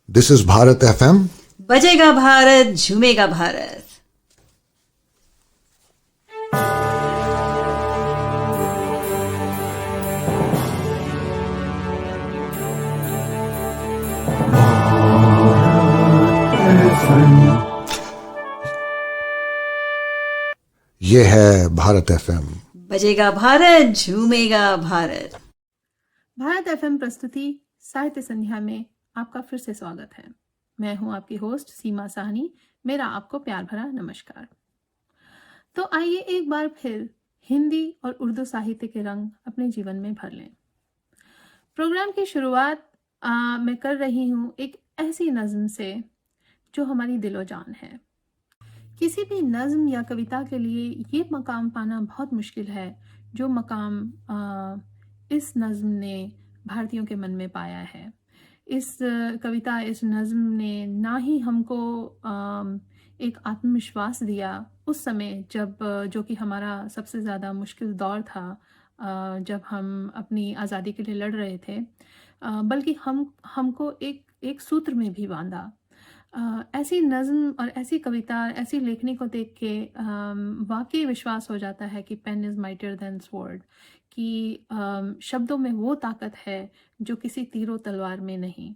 This is Bharat FM. बजेगा भारत, झूमेगा भारत। ये है भारत एफएम। बजेगा भारत, झूमेगा भारत। भारत एफएम प्रस्तुति साहित्य संध्या में आपका फिर से स्वागत है। मैं हूं आपकी होस्ट सीमा साहनी। मेरा आपको प्यार भरा नमस्कार। तो आइए एक बार फिर हिंदी और उर्दू साहित्य के रंग अपने जीवन में भर लें। प्रोग्राम की शुरुआत मैं कर रही हूं एक ऐसी नज्म से जो हमारी दिलो जान है। किसी भी नज्म या कविता के लिए ये मकाम पाना बहुत मुश्किल है जो मकाम इस नज्म ने भारतीयों के मन में पाया है। इस कविता, इस नज्म ने ना ही हमको एक आत्मविश्वास दिया उस समय जब जो कि हमारा सबसे ज़्यादा मुश्किल दौर था, जब हम अपनी आज़ादी के लिए लड़ रहे थे, बल्कि हमको एक सूत्र में भी बांधा। ऐसी नज़्म और ऐसी कविता, ऐसी लेखनी को देख के वाकई विश्वास हो जाता है कि pen is mightier than sword, कि शब्दों में वो ताकत है जो किसी तीरों तलवार में नहीं।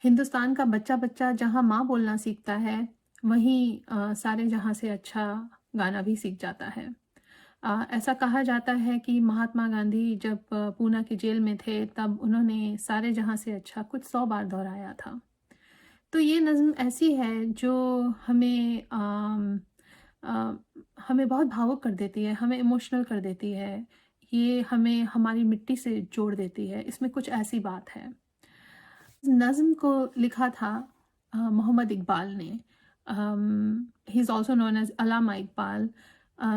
हिंदुस्तान का बच्चा बच्चा जहाँ माँ बोलना सीखता है, वहीं सारे जहाँ से अच्छा गाना भी सीख जाता है। ऐसा कहा जाता है कि महात्मा गांधी जब पूना की जेल में थे तब उन्होंने सारे जहाँ से अच्छा कुछ 100 बार दोहराया था। तो ये नज़्म ऐसी है जो हमें बहुत भावुक कर देती है, हमें इमोशनल कर देती है। ये हमें हमारी मिट्टी से जोड़ देती है। इसमें कुछ ऐसी बात है। नज़्म को लिखा था मोहम्मद इकबाल ने। He is also known as Allama Iqbal.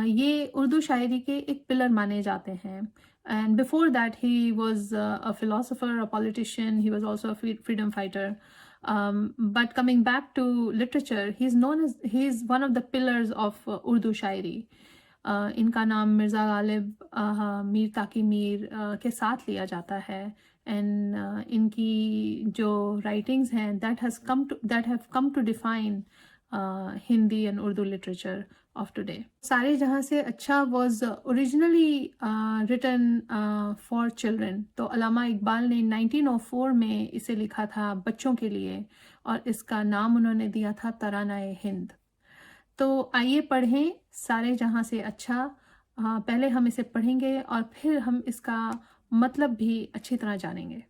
ये उर्दू शायरी के एक पिलर माने जाते हैं। And before that he was a philosopher, a politician, he was also a freedom fighter. But coming back to literature, he is one of the pillars of Urdu shayari. इनका नाम मिर्ज़ा गालिब, मीर ताकी मीर के साथ लिया जाता है। एंड इनकी जो राइटिंग्स हैं that have come to define Hindi and Urdu literature of today. सारे जहाँ से अच्छा was originally written for children. तो अलामा इकबाल ने 1904 में इसे लिखा था बच्चों के लिए, और इसका नाम उन्होंने दिया था तरानाए हिंद। तो आइए पढ़ें सारे जहाँ से अच्छा। पहले हम इसे पढ़ेंगे और फिर हम इसका मतलब भी अच्छी तरह जानेंगे।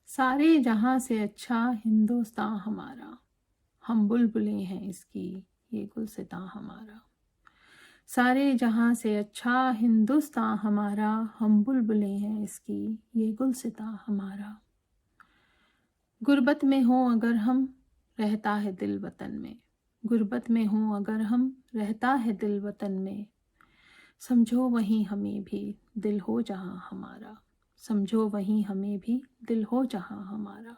सारे जहाँ से अच्छा हिंदुस्तान हमारा, हम बुलबुलें हैं इसकी, ये गुलसितां हमारा। सारे जहाँ से अच्छा हिंदुस्तान हमारा, हम बुलबुलें हैं इसकी, ये गुलसितां हमारा। गुर्बत में हो अगर हम, रहता है दिल वतन में। गुर्बत में हो अगर हम, रहता है दिल वतन में। समझो वहीं हमें भी दिल हो जहाँ हमारा। समझो वहीं हमें भी दिल हो जहाँ हमारा।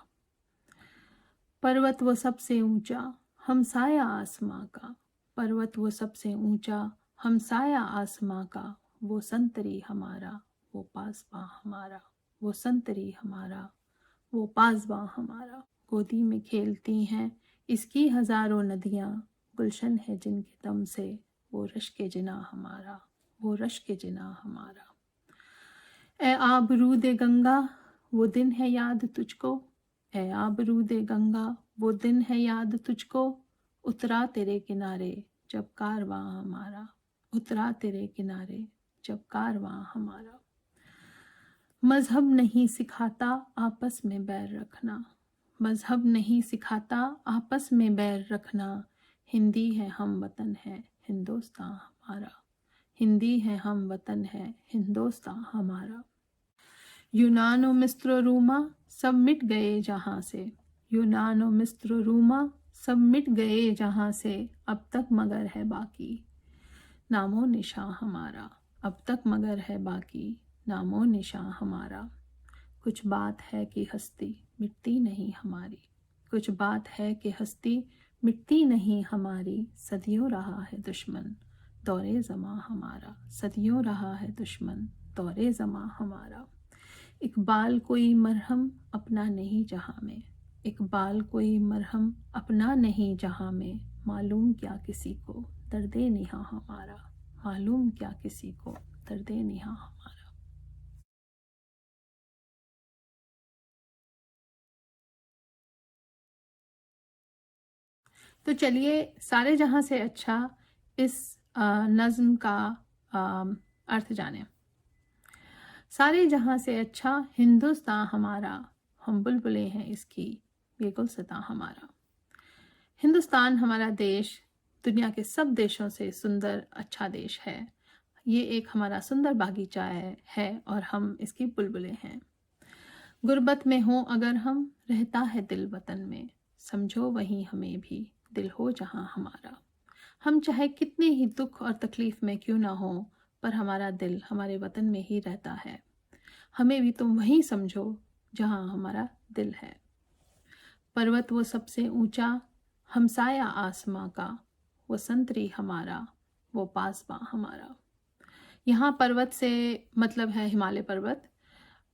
पर्वत वो सबसे ऊंचा, हम साया आसमां का। पर्वत वो सबसे ऊंचा, हम साया आसमां का। वो संतरी हमारा, वो पासबां हमारा। वो संतरी हमारा, वो पासबां हमारा। गोदी में खेलती हैं इसकी हजारों नदियाँ, गुलशन है जिनके दम से वो रश्क जिना हमारा। वो रश्क जिना हमारा। ए आबरूदे गंगा, वो दिन है याद तुझको। ए आबरूदे गंगा, वो दिन है याद तुझको। उतरा तेरे किनारे जब कारवां हमारा। उतरा तेरे किनारे जब कारवां हमारा। मजहब नहीं सिखाता आपस में बैर रखना। मजहब नहीं सिखाता आपस में बैर रखना। हिंदी है हम वतन है हिंदुस्तान हमारा। हिंदी है हम वतन है हिंदुस्तान हमारा। यूनान व मिस्र रूमा सब मिट गए जहाँ से। यूनान व मिस्र रूमा सब मिट गए जहाँ से। अब तक मगर है बाकी नामो निशां हमारा। अब तक मगर है बाकी नामो निशां हमारा। कुछ बात है कि हस्ती मिटती नहीं हमारी। कुछ बात है कि हस्ती मिटती नहीं हमारी। सदियों रहा है दुश्मन, दौरे ज़मा हमारा। सदियों रहा है दुश्मन दौरे ज़मा हमारा। इकबाल कोई मरहम अपना नहीं जहाँ में, इकबाल कोई मरहम अपना नहीं जहाँ में, मालूम क्या किसी को दर्दे निहा हमारा, मालूम क्या किसी को दर्दे निहा हमारा। तो चलिए सारे जहाँ से अच्छा इस नज़्म का अर्थ जाने। सारे जहाँ से अच्छा हिंदुस्तान हमारा, हम बुलबुलें हैं इसकी ये गुलसितां हमारा। हिंदुस्तान हमारा देश दुनिया के सब देशों से सुंदर अच्छा देश है। ये एक हमारा सुंदर बागीचा है और हम इसकी बुलबुलें हैं। गुर्बत में हो अगर हम, रहता है दिल वतन में, समझो वहीं हमें भी दिल हो जहाँ हमारा। हम चाहे कितने ही दुख और तकलीफ में क्यों ना हो, पर हमारा दिल हमारे वतन में ही रहता है। हमें भी तुम वहीं समझो जहाँ हमारा दिल है। पर्वत वो सबसे ऊंचा, हमसाया आसमां का, वो संतरी हमारा, वो पासबां हमारा। यहाँ पर्वत से मतलब है हिमालय पर्वत।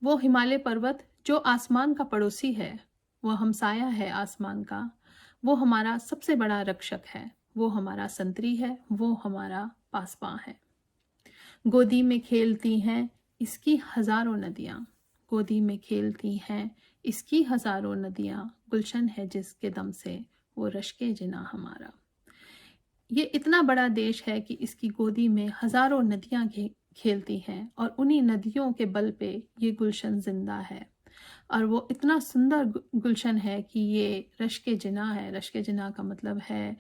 वो हिमालय पर्वत जो आसमान का पड़ोसी है, वो हमसाया है आसमान का, वो हमारा सबसे बड़ा रक्षक है, वो हमारा संतरी है, वो हमारा पासबां है। गोदी में खेलती हैं इसकी हजारों नदियाँ, गोदी में खेलती हैं इसकी हजारों नदियाँ, गुलशन है जिसके दम से वो रश्के जिना हमारा। ये इतना बड़ा देश है कि इसकी गोदी में हजारों नदियाँ खेलती हैं और उन्हीं नदियों के बल पे ये गुलशन जिंदा है। और वो इतना सुंदर गुलशन है कि ये रश्के जिना है। रश्के जिना का मतलब है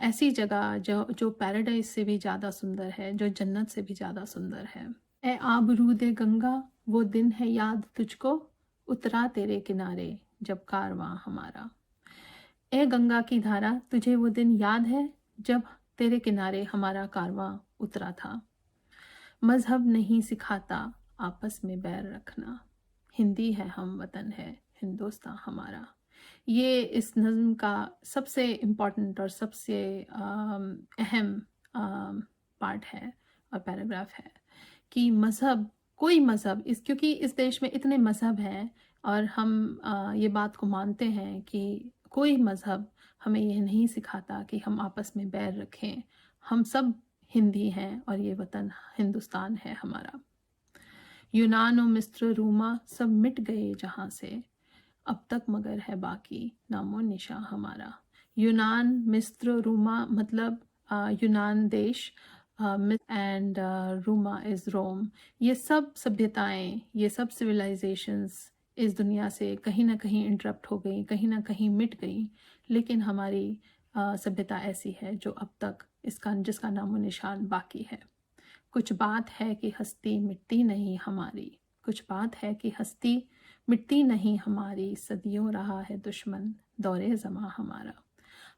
ऐसी जगह जो पैराडाइज से भी ज़्यादा सुंदर है, जो जन्नत से भी ज़्यादा सुंदर है। ए आबरूदे गंगा वो दिन है याद तुझको, उतरा तेरे किनारे जब कारवां हमारा। ए गंगा की धारा तुझे वो दिन याद है जब तेरे किनारे हमारा कारवां उतरा था। मजहब नहीं सिखाता आपस में बैर रखना, हिंदी है हम वतन है हिंदुस्तान हमारा। ये इस नज़्म का सबसे इम्पॉर्टेंट और सबसे अहम पार्ट है और पैराग्राफ है कि मज़हब कोई मज़हब क्योंकि इस देश में इतने मज़हब हैं और हम ये बात को मानते हैं कि कोई मज़हब हमें यह नहीं सिखाता कि हम आपस में बैर रखें। हम सब हिंदी हैं और ये वतन हिंदुस्तान है हमारा। यूनान और मिस्र रूमा सब मिट गए जहाँ से, अब तक मगर है बाकी नामो निशा हमारा। यूनान मिस्र रूमा मतलब यूनान देश एंड रूमा इज़ रोम। ये सब सभ्यताएं, ये सब सिविलाइजेशंस इस दुनिया से कहीं ना कहीं इंटरप्ट हो गई, कहीं ना कहीं मिट गई, लेकिन हमारी सभ्यता ऐसी है जो अब तक जिसका नामो निशान बाकी है। कुछ बात है कि हस्ती मिटती नहीं हमारी, कुछ बात है कि हस्ती मिटती नहीं हमारी, सदियों रहा है दुश्मन दौरे ज़मा हमारा।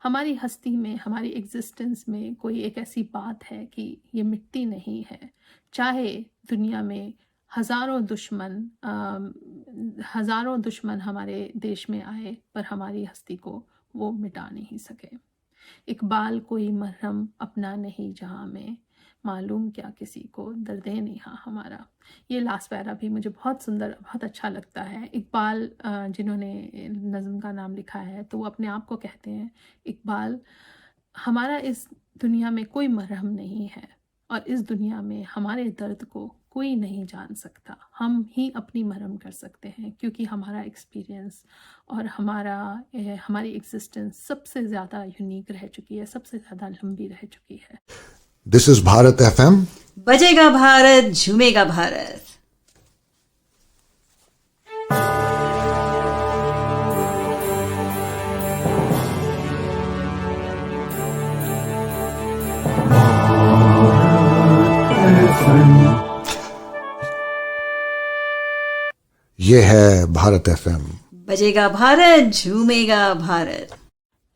हमारी हस्ती में, हमारी एग्जिस्टेंस में कोई एक ऐसी बात है कि ये मिटती नहीं है। चाहे दुनिया में हज़ारों दुश्मन हमारे देश में आए, पर हमारी हस्ती को वो मिटा नहीं सके। इकबाल कोई मरहम अपना नहीं जहाँ में, मालूम क्या किसी को दर्दे नेहा हमारा। ये लास्ट पैरा भी मुझे बहुत सुंदर, बहुत अच्छा लगता है। इकबाल जिन्होंने नज़्म का नाम लिखा है, तो वो अपने आप को कहते हैं इकबाल, हमारा इस दुनिया में कोई मरहम नहीं है और इस दुनिया में हमारे दर्द को कोई नहीं जान सकता। हम ही अपनी मरहम कर सकते हैं, क्योंकि हमारा एक्सपीरियंस और हमारी एग्जिस्टेंस सबसे ज़्यादा यूनिक रह चुकी है, सबसे ज़्यादा लंबी रह चुकी है। This is Bharat FM. बजेगा भारत, झूमेगा भारत। ये है भारत FM. बजेगा भारत, झूमेगा भारत।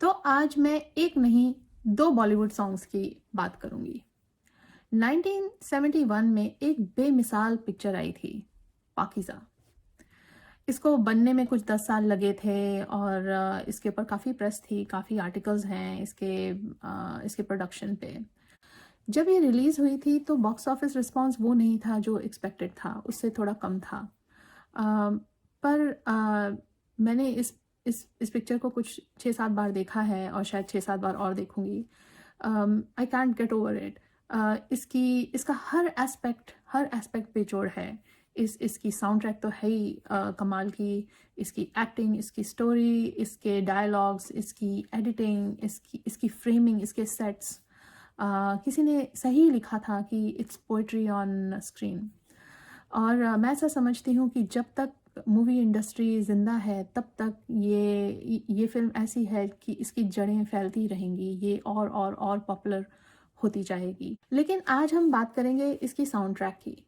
तो आज मैं एक नहीं 2 बॉलीवुड सॉन्ग्स की बात करूंगी। 1971 में एक बेमिसाल पिक्चर आई थी, पाकीज़ा। इसको बनने में कुछ 10 साल लगे थे और इसके ऊपर काफ़ी प्रेस थी, काफ़ी आर्टिकल्स हैं इसके प्रोडक्शन पे। जब ये रिलीज़ हुई थी तो बॉक्स ऑफिस रिस्पांस वो नहीं था जो एक्सपेक्टेड था, उससे थोड़ा कम था। पर मैंने इस पिक्चर को कुछ 6-7 बार देखा है और शायद 6-7 बार और देखूंगी। I can't get over it. इसका हर एस्पेक्ट बेजोड़ है। इसकी साउंड ट्रैक तो है ही कमाल की। इसकी एक्टिंग, इसकी स्टोरी, इसके डायलॉग्स, इसकी एडिटिंग, इसकी फ्रेमिंग, इसके सेट्स। किसी ने सही लिखा था कि इट्स पोइट्री ऑन स्क्रीन। और मैं ऐसा समझती हूँ कि जब तक मूवी इंडस्ट्री ज़िंदा है तब तक ये फिल्म ऐसी है कि इसकी जड़ें फैलती रहेंगी, ये और पॉपुलर होती जाएगी। लेकिन आज हम बात करेंगे इसकी साउंड ट्रैक की।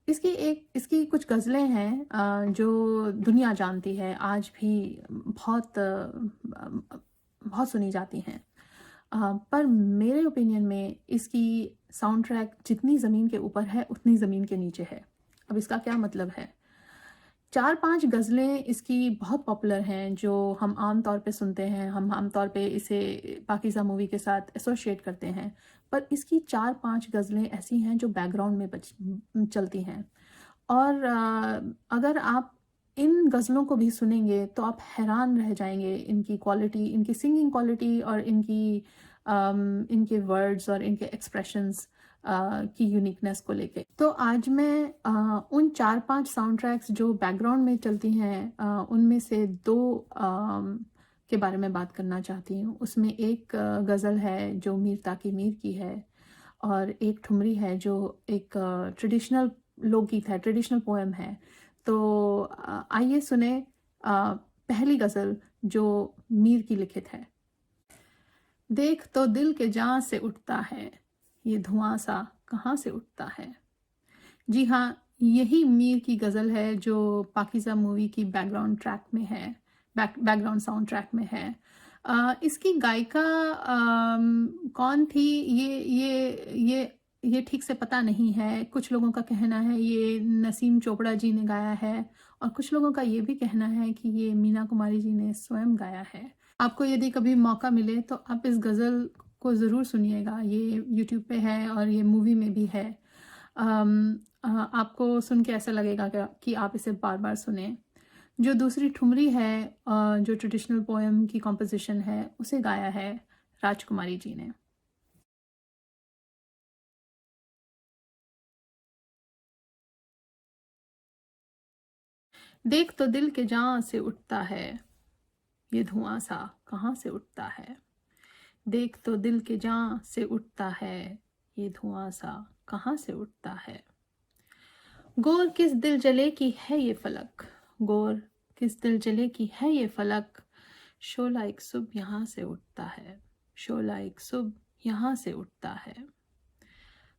इसकी कुछ गज़लें हैं जो दुनिया जानती है, आज भी बहुत सुनी जाती हैं। पर मेरे ओपिनियन में इसकी साउंड ट्रैक जितनी ज़मीन के ऊपर है उतनी ज़मीन के नीचे है। अब इसका क्या मतलब है? 4-5 गज़लें इसकी बहुत पॉपुलर हैं जो हम आम तौर पे सुनते हैं, हम आम तौर पे इसे पाकीज़ा मूवी के साथ एसोशिएट करते हैं। पर इसकी 4-5 गज़लें ऐसी हैं जो बैकग्राउंड में चलती हैं। और अगर आप इन गज़लों को भी सुनेंगे तो आप हैरान रह जाएंगे इनकी क्वालिटी, इनकी सिंगिंग क्वालिटी और इनके वर्ड्स और इनके एक्सप्रेशंस की यूनिकनेस को लेके। तो आज मैं उन 4-5 साउंड ट्रैक्स जो बैकग्राउंड में चलती हैं उनमें से 2 के बारे में बात करना चाहती हूँ। उसमें एक गज़ल है जो मीर ताकी मीर की है और एक ठुमरी है जो एक ट्रेडिशनल लोकगीत है, ट्रेडिशनल पोएम है। तो आइए सुने पहली गज़ल जो मीर की लिखित है। देख तो दिल के जां से उठता है, ये धुआं सा कहाँ से उठता है। जी हाँ, यही मीर की गज़ल है जो पाकीज़ा मूवी की बैकग्राउंड ट्रैक में है, बैकग्राउंड साउंड ट्रैक में है। इसकी गायिका कौन थी ये ठीक से पता नहीं है। कुछ लोगों का कहना है ये नसीम चोपड़ा जी ने गाया है और कुछ लोगों का ये भी कहना है कि ये मीना कुमारी जी ने स्वयं गाया है। आपको यदि कभी मौका मिले तो आप इस गज़ल को ज़रूर सुनिएगा। ये यूट्यूब पे है और ये मूवी में भी है। आपको सुन के ऐसा लगेगा कि आप इसे बार बार सुने। जो दूसरी ठुमरी है जो ट्रेडिशनल पोएम की कॉम्पोजिशन है उसे गाया है राजकुमारी जी ने। देख तो दिल के जां से उठता है, ये धुआं सा कहाँ से उठता है। देख तो दिल के जां से उठता है, ये धुआं सा कहाँ से उठता है। गोर किस दिल जले की है ये फलक, गोर किस दिल जले की है ये फलक। शोला एक सुबह यहाँ से उठता है, शोला एक सुबह यहाँ से उठता है।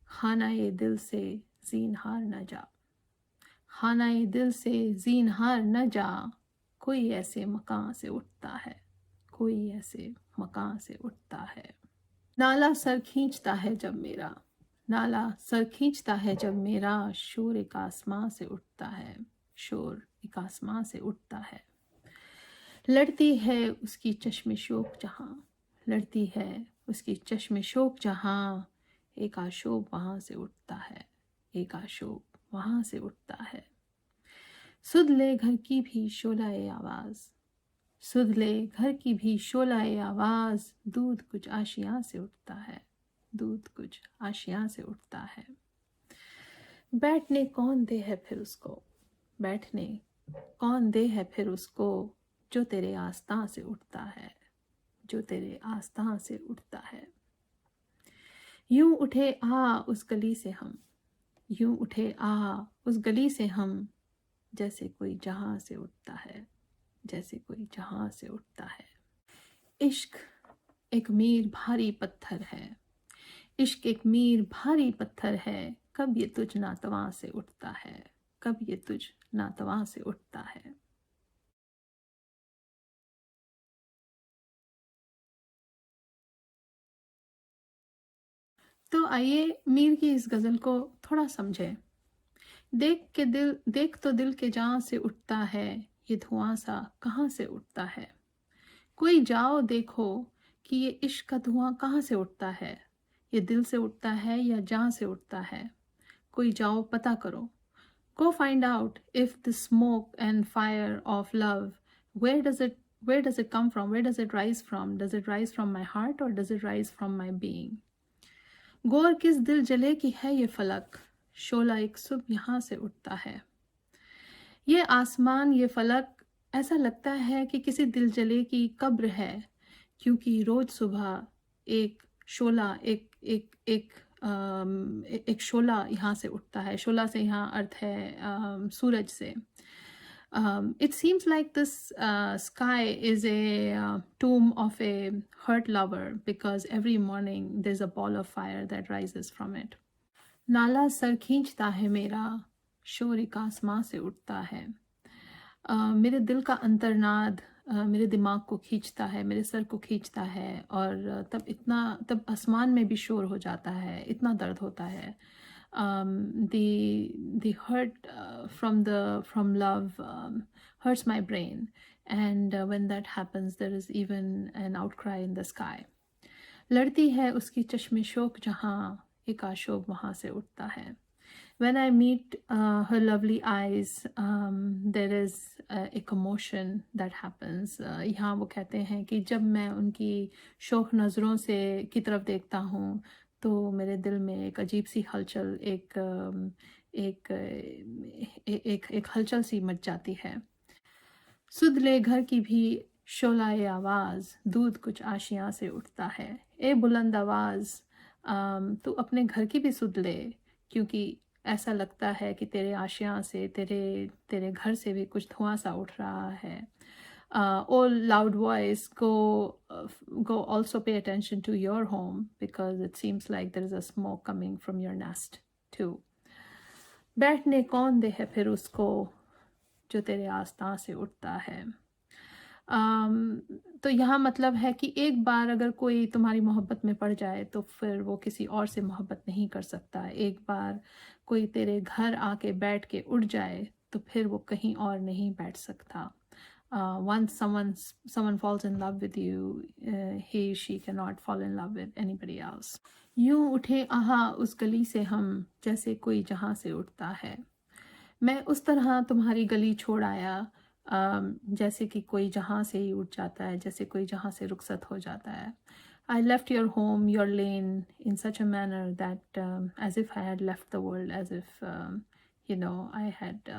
खाना ये दिल से ज़ीनहार न जा, खाना ये दिल से ज़ीनहार न जा। कोई ऐसे मकान से उठता है, कोई ऐसे मकान से उठता है। नाला सर खींचता है जब मेरा, नाला सर खींचता है जब मेरा। शोर एक आसमां से उठता है, शोर एक आसमां से उठता है। लड़ती है उसकी चश्मे शोक जहाँ, लड़ती है उसकी चश्मे शोक जहाँ। एक आशोक वहाँ से उठता है, एक आशोक वहाँ से उठता है। सुध ले घर की भी शोलाए आवाज़, सुध ले घर की भी शोलाए आवाज़। दूध कुछ आशियाँ से उठता है, दूध कुछ आशियाँ से उठता है। बैठने कौन दे है फिर उसको, बैठने कौन दे है फिर उसको। जो तेरे आस्तां से उठता है, जो तेरे आस्तां से उठता है। यूं उठे आ उस गली से हम, यूं उठे आ उस गली से हम। जैसे कोई जहां से उठता है, जैसे कोई जहां से उठता है। इश्क एक मीर भारी पत्थर है, इश्क एक मीर भारी पत्थर है। कब ये तुझ नातवां से उठता है, कब ये तुझ नातवां से उठता है। तो आइए मीर की इस गज़ल को थोड़ा समझें। देख तो दिल के जां से उठता है, ये धुआं सा कहाँ से उठता है। कोई जाओ देखो कि ये इश्क का धुआं कहाँ से उठता है। ये दिल से उठता है या जान से उठता है? कोई जाओ पता करो. Go find out if the smoke and fire of love, where does it come from? Where does it rise from? Does it rise from my heart or does it rise from my being? गोर किस दिल जले की है ये फलक, शोला एक सुबह यहाँ से उठता है. ये आसमान, ये फलक, ऐसा लगता है कि किसी दिल जले की कब्र है, क्योंकि रोज सुबह एक शोला एक शोला यहाँ से उठता है. शोला से यहाँ अर्थ है सूरज से. It seems like this sky is a tomb of a hurt lover, because every morning there's a ball of fire that rises from it. नाला सर खींचता है मेरा, शोर एक आसमां से उठता है. मेरे दिल का अंतर्नाद मेरे दिमाग को खींचता है, मेरे सर को खींचता है, और तब आसमान में भी शोर हो जाता है, इतना दर्द होता है. The hurt from love hurts my brain, and when that happens there is even an outcry in the sky. लड़ती है उसकी चश्मे शोक जहाँ, एक आशोक वहाँ से उठता है. When I meet her lovely eyes, there is a commotion that happens. यहाँ वो कहते हैं कि जब मैं उनकी शोक नज़रों से की तरफ देखता हूँ तो मेरे दिल में एक अजीब सी हलचल, एक हलचल सी मच जाती है. सुध ले घर की भी शोलाए आवाज़, दूध कुछ आशियाँ से उठता है. ए बुलंद आवाज़, तू अपने घर की भी सुध ले, क्योंकि ऐसा लगता है कि तेरे आशियाँ से, तेरे घर से भी कुछ धुआं सा उठ रहा है. Oh loud voice, go also pay attention to your home, because it seems like there is a smoke coming from your nest too. बैठने कौन दे है फिर उसको, जो तेरे आस्तां से उठता है. तो यहाँ मतलब है कि एक बार अगर कोई तुम्हारी मोहब्बत में पड़ जाए तो फिर वो किसी और से मोहब्बत नहीं कर सकता. एक बार कोई तेरे घर आके बैठ के उठ जाए तो फिर वो कहीं और नहीं बैठ सकता. Once someone falls in love with you, she cannot fall in love with anybody else. यूं उठे आहा उस गली से हम, जैसे कोई जहाँ से उठता है. मैं उस तरह तुम्हारी गली छोड़ आया, जैसे कि कोई जहाँ से ही उठ जाता है, जैसे कोई जहाँ से रुखसत हो जाता है. I left your home, your lane, in such a manner that as if I had left the world, as if I had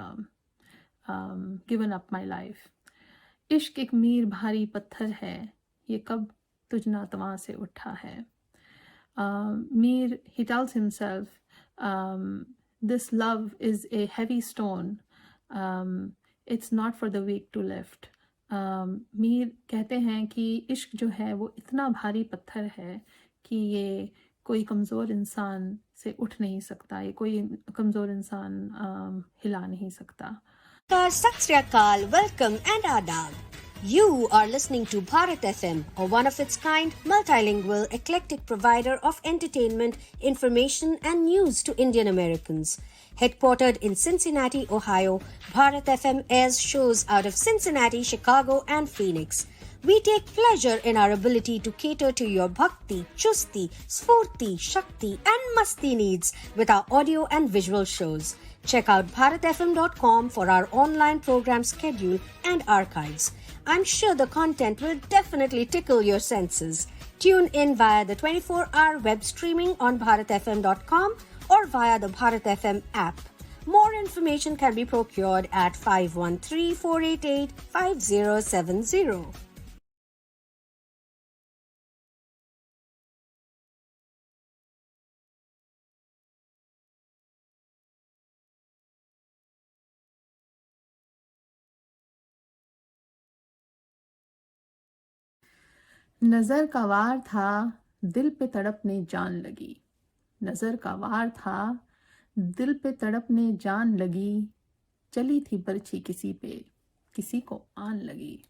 given up my life. इश्क एक मीर भारी पत्थर है, ये कब तुझ नातवां से उठा है. Mir, he tells himself, this love is a heavy stone. It's not for the weak to lift. Mir कहते हैं कि इश्क जो है वो इतना भारी पत्थर है कि ये कोई कमज़ोर इंसान से उठ नहीं सकता, ये कोई कमज़ोर इंसान हिला नहीं सकता. Sat Sri Akal, welcome and adab. You are listening to Bharat FM, a one-of-its-kind, multilingual, eclectic provider of entertainment, information and news to Indian Americans. Headquartered in Cincinnati, Ohio, Bharat FM airs shows out of Cincinnati, Chicago and Phoenix. We take pleasure in our ability to cater to your bhakti, chusti, sphurti, shakti and masti needs with our audio and visual shows. Check out bharatfm.com for our online program schedule and archives. I'm sure the content will definitely tickle your senses. Tune in via the 24-hour web streaming on bharatfm.com or via the Bharat FM app. More information can be procured at 513-488-5070. नज़र का वार था, दिल पे तड़पने जान लगी. नज़र का वार था, दिल पे तड़पने जान लगी. चली थी बरछी किसी पे, किसी को आन लगी.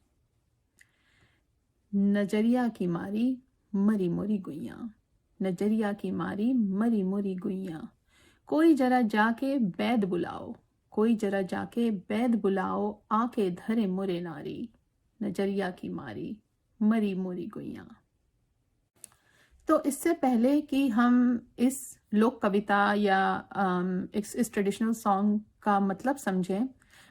नजरिया की मारी मरी मोरी गुइयाँ, नजरिया की मारी मरी मोरी गुइयाँ. कोई जरा जाके बैद बुलाओ, कोई जरा जाके बैद बुलाओ. आके धरे मुरे नारी, नजरिया की मारी मरी मोरी गुइयाँ. तो इससे पहले कि हम इस लोक कविता या इस ट्रेडिशनल सॉन्ग का मतलब समझें,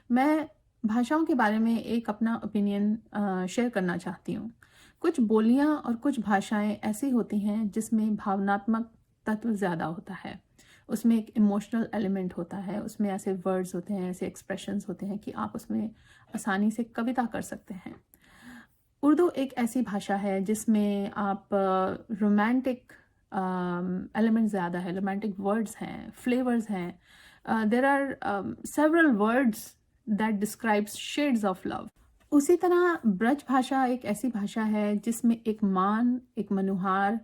मैं भाषाओं के बारे में एक अपना ओपिनियन शेयर करना चाहती हूँ। कुछ बोलियां और कुछ भाषाएं ऐसी होती हैं जिसमें भावनात्मक तत्व ज़्यादा होता है, उसमें एक इमोशनल एलिमेंट होता है, उसमें ऐसे वर्ड्स होते हैं, ऐसे एक्सप्रेशंस होते हैं कि आप उसमें आसानी से कविता कर सकते हैं। उर्दू एक ऐसी भाषा है जिसमें आप रोमांटिक एलिमेंट ज़्यादा है, रोमांटिक वर्ड्स हैं, फ्लेवर्स हैं, there are several words that describes shades of love. उसी तरह ब्रज भाषा एक ऐसी भाषा है जिसमें एक मान, एक मनुहार,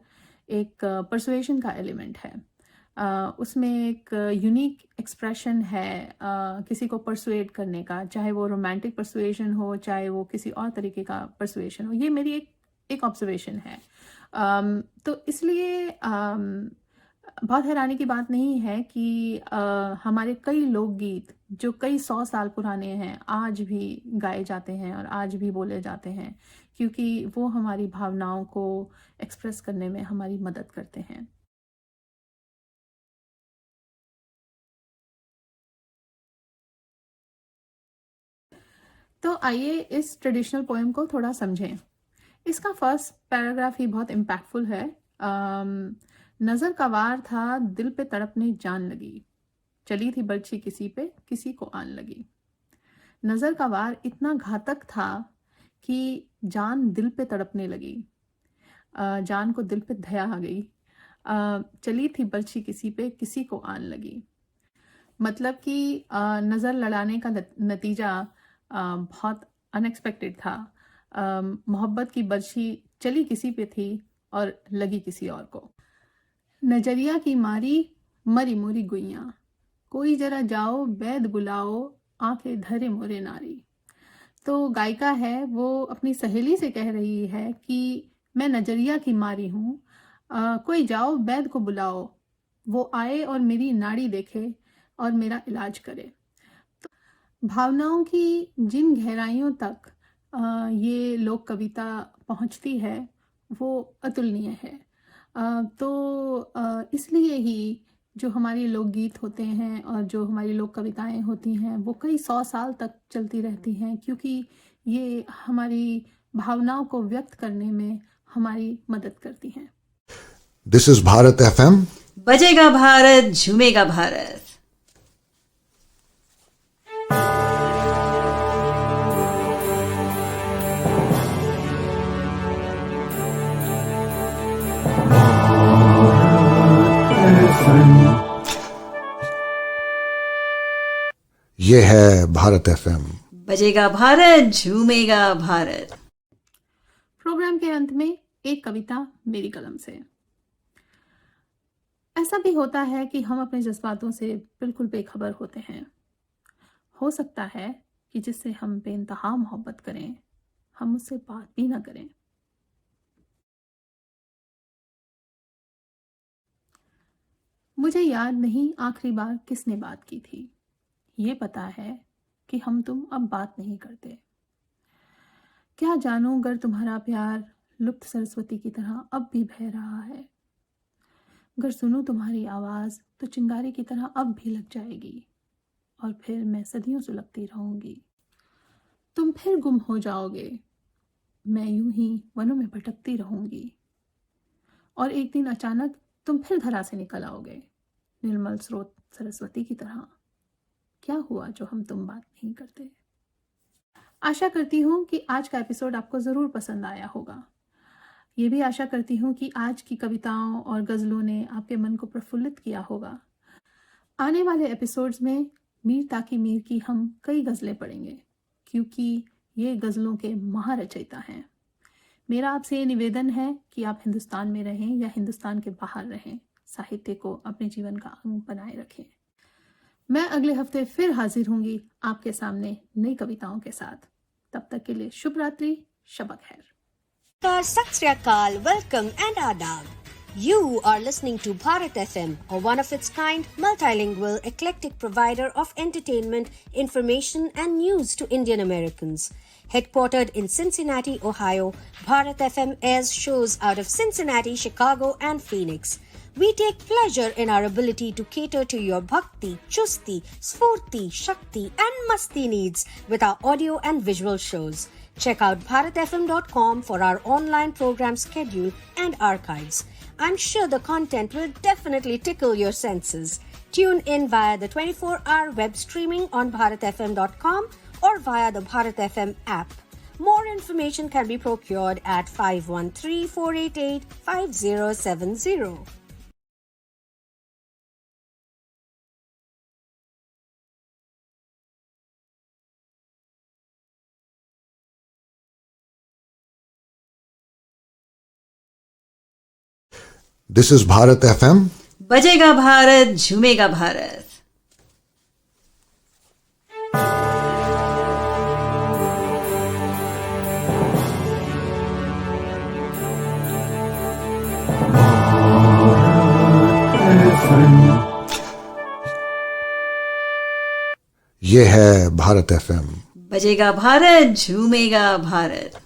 एक परसुएशन का एलिमेंट है। उसमें एक यूनिक एक्सप्रेशन है किसी को परसुएट करने का, चाहे वो रोमांटिक परसुएशन हो, चाहे वो किसी और तरीके का परसुएशन हो। ये मेरी एक ऑब्जर्वेशन है। तो इसलिए बहुत हैरानी की बात नहीं है कि हमारे कई लोकगीत जो कई 100 साल पुराने हैं आज भी गाए जाते हैं और आज भी बोले जाते हैं, क्योंकि वो हमारी भावनाओं को एक्सप्रेस करने में हमारी मदद करते हैं। तो आइए इस ट्रेडिशनल पोएम को थोड़ा समझें। इसका फर्स्ट पैराग्राफ ही बहुत इम्पैक्टफुल है। नज़र का वार था, दिल पे तड़पने जान लगी, चली थी बर्छी किसी पे, किसी को आन लगी। नज़र का वार इतना घातक था कि जान दिल पे तड़पने लगी, जान को दिल पे दया आ गई। चली थी बर्छी किसी पे, किसी को आन लगी। मतलब कि नज़र लड़ाने का नतीजा बहुत अनएक्सपेक्टेड था। मोहब्बत की बर्छी चली किसी पे थी और लगी किसी और को। नजरिया की मारी मरी मोरी गुइयाँ, कोई जरा जाओ बैद बुलाओ, आंखें धरे मोरे नारी। तो गायिका है वो अपनी सहेली से कह रही है कि मैं नजरिया की मारी हूँ, कोई जाओ बैद को बुलाओ, वो आए और मेरी नाड़ी देखे और मेरा इलाज करे। तो भावनाओं की जिन गहराइयों तक ये लोक कविता पहुंचती है वो अतुलनीय है। तो इसलिए ही जो हमारे लोकगीत होते हैं और जो हमारी लोक कविताएं होती हैं वो कई 100 साल तक चलती रहती हैं, क्योंकि ये हमारी भावनाओं को व्यक्त करने में हमारी मदद करती हैं। This is Bharat FM. बजेगा भारत, झूमेगा भारत। ये है भारत FM। बजेगा भारत, झूमेगा भारत। प्रोग्राम के अंत में एक कविता मेरी कलम से। ऐसा भी होता है कि हम अपने जज्बातों से बिल्कुल बेखबर होते हैं। हो सकता है कि जिससे हम बेइंतहा मोहब्बत करें, हम उससे बात भी ना करें। मुझे याद नहीं आखिरी बार किसने बात की थी। ये पता है कि हम तुम अब बात नहीं करते। क्या जानूं अगर तुम्हारा प्यार लुप्त सरस्वती की तरह अब भी बह रहा है। अगर सुनूं तुम्हारी आवाज़ तो चिंगारी की तरह अब भी लग जाएगी, और फिर मैं सदियों सुलगती रहूंगी। तुम फिर गुम हो जाओगे, मैं यूं ही वनों में भटकती रहूंगी, और एक दिन अचानक तुम फिर धरा से निकल आओगे, निर्मल स्रोत सरस्वती की तरह। क्या हुआ जो हम तुम बात नहीं करते। आशा करती हूँ कि आज का एपिसोड आपको ज़रूर पसंद आया होगा। ये भी आशा करती हूँ कि आज की कविताओं और गज़लों ने आपके मन को प्रफुल्लित किया होगा। आने वाले एपिसोड्स में मीर ताकि मीर की हम कई गज़लें पढ़ेंगे, क्योंकि ये गज़लों के महारचयिता हैं। मेरा आपसे ये निवेदन है कि आप हिंदुस्तान में रहें या हिंदुस्तान के बाहर रहें, साहित्य को अपने जीवन का अंग बनाए रखें। मैं अगले हफ्ते फिर हाजिर होंगी आपके सामने नई कविताओं के साथ। तब तक के लिए शुभ रात्रि, शब खैर। Sat Sri Akal, welcome and adab. You are listening to Bharat FM, a one of its kind, multilingual, eclectic provider of entertainment, information, and news to Indian Americans. Headquartered in Cincinnati, Ohio, Bharat FM airs shows out of Cincinnati, Chicago, and Phoenix. We take pleasure in our ability to cater to your bhakti, chusti, sfurti, shakti, and masti needs with our audio and visual shows. Check out bharatfm.com for our online program schedule and archives. I'm sure the content will definitely tickle your senses. Tune in via the 24-hour web streaming on bharatfm.com or via the Bharat FM app. More information can be procured at 513-488-5070. This is Bharat FM. बजेगा भारत झूमेगा भारत. ये है Bharat FM. बजेगा भारत झूमेगा भारत.